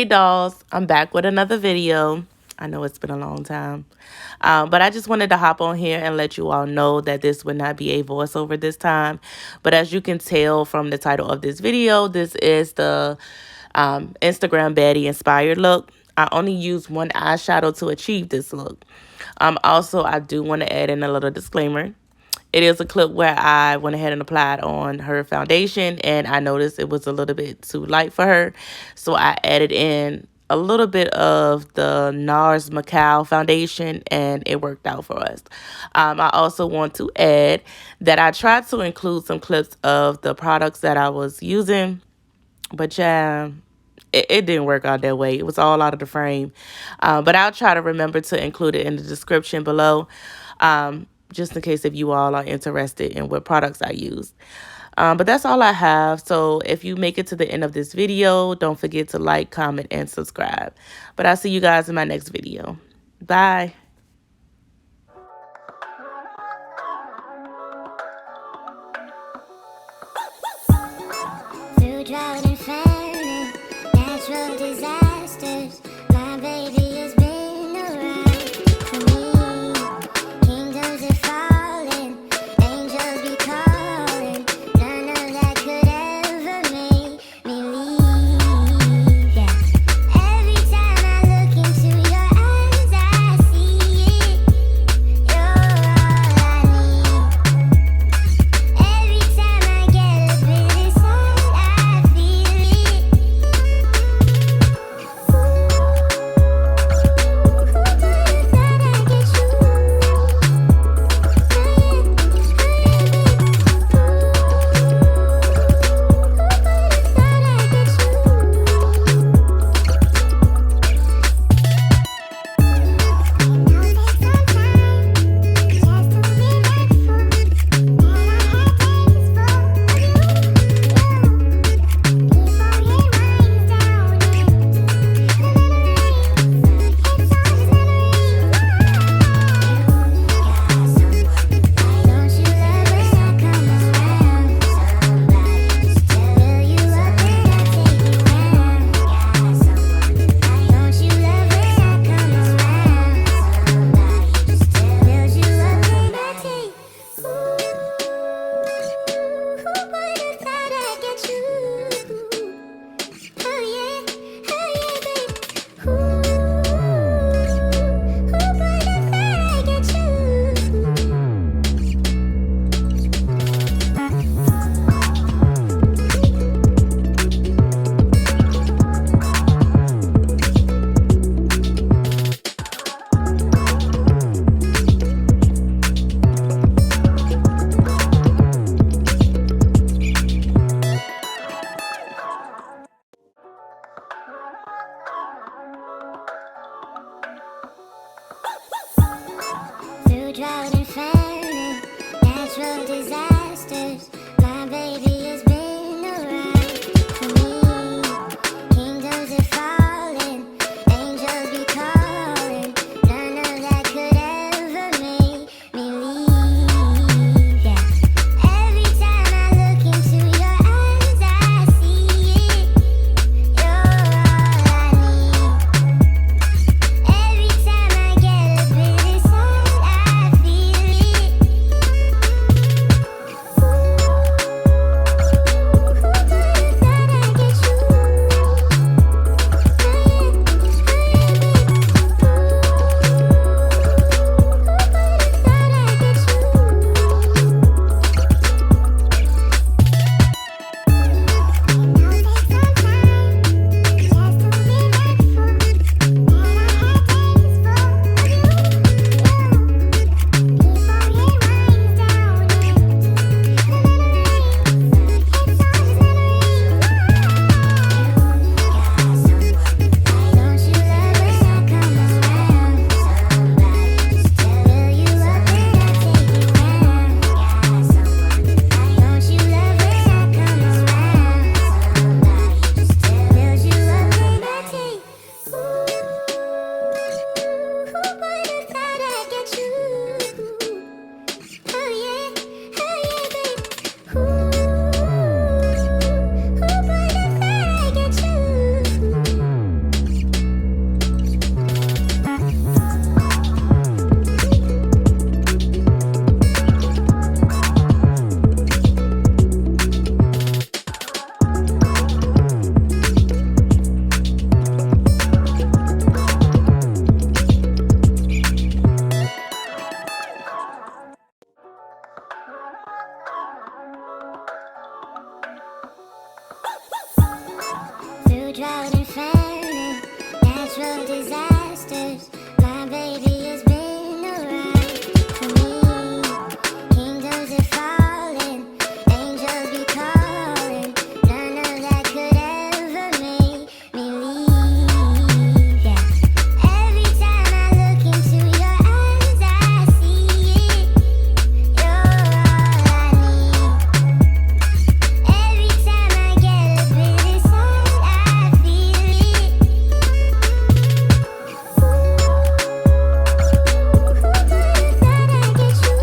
Hey dolls, I'm back with another video. I know it's been a long time, but I just wanted to hop on here and let you all know that this would not be a voiceover this time. But as you can tell from the title of this video, this is the Instagram Baddie inspired look. I only used one eyeshadow to achieve this look. Also, I do want to add in a little disclaimer. It is a clip where I went ahead and applied on her foundation, and I noticed it was a little bit too light for her. So I added in a little bit of the Nars Maco foundation, and it worked out for us. I also want to add that I tried to include some clips of the products that I was using, but yeah, it didn't work out that way. It was all out of the frame. But I'll try to remember to include it in the description below. Just in case if you all are interested in what products I use. But that's all I have. So if you make it to the end of this video, don't forget to like, comment, and subscribe. But I'll see you guys in my next video. Bye. Through drought and famine, natural disasters, my baby has been around for me. Kingdoms are falling, angels be calling, none of that could ever make me leave. Yeah. Every time I look into your eyes, I see it. You're all I need. Every time I get a bit inside, I feel it. Through drought and famine, natural disasters, my baby has been around for me. Kingdoms are falling, angels be calling, none of that could ever make me leave. Yeah. Every time I look into your eyes, I see it. You're all I need. Every time I get a bit inside, I feel natural disasters. My baby has been alright for me. Kingdoms are falling, angels be calling. None of that could ever make me leave. Yeah. Every time I look into your eyes, I see it. You're all I need. Every time I get a bit inside, I feel it. Who would've thought I'd get you?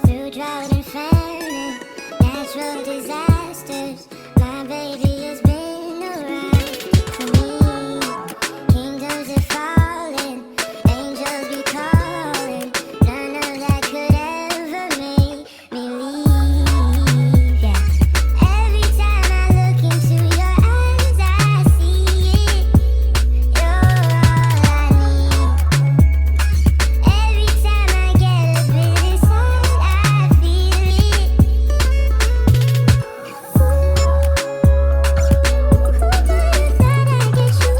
Through drought and famine, natural disasters, my baby has been alright for me. Kingdoms are falling, angels be calling. None of that could ever make me leave. Yeah. Every time I look into your eyes, I see it. You're all I need. Every time I get a bit inside, I feel it. Who would've thought I'd get you?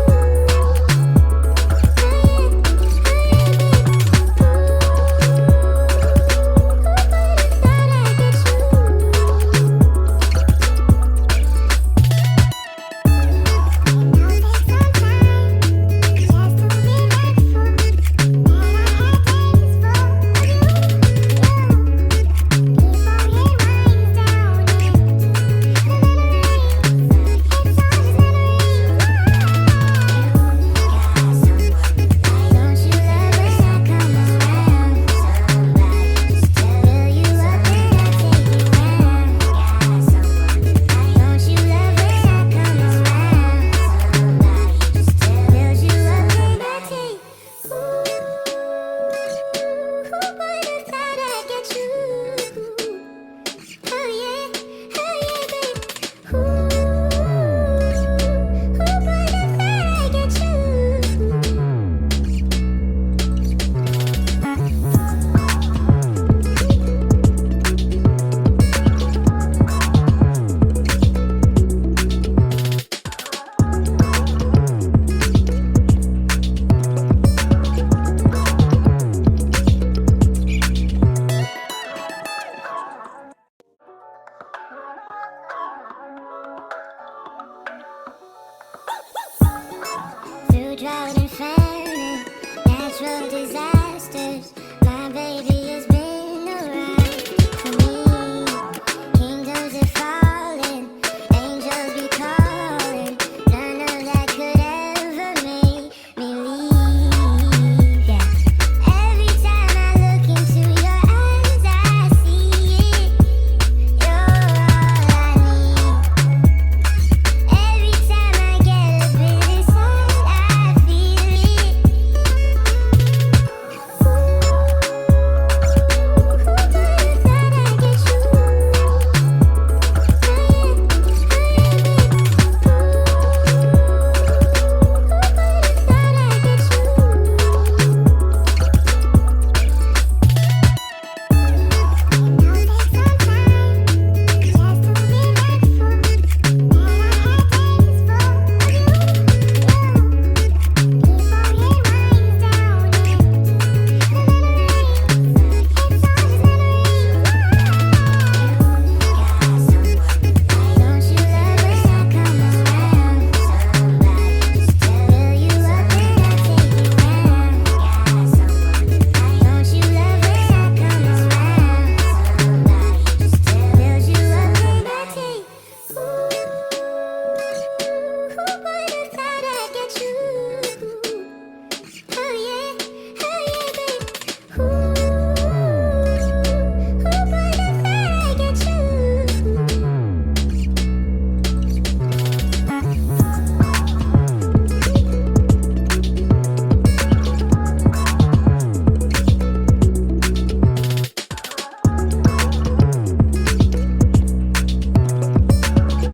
Through drought and famine, natural disaster.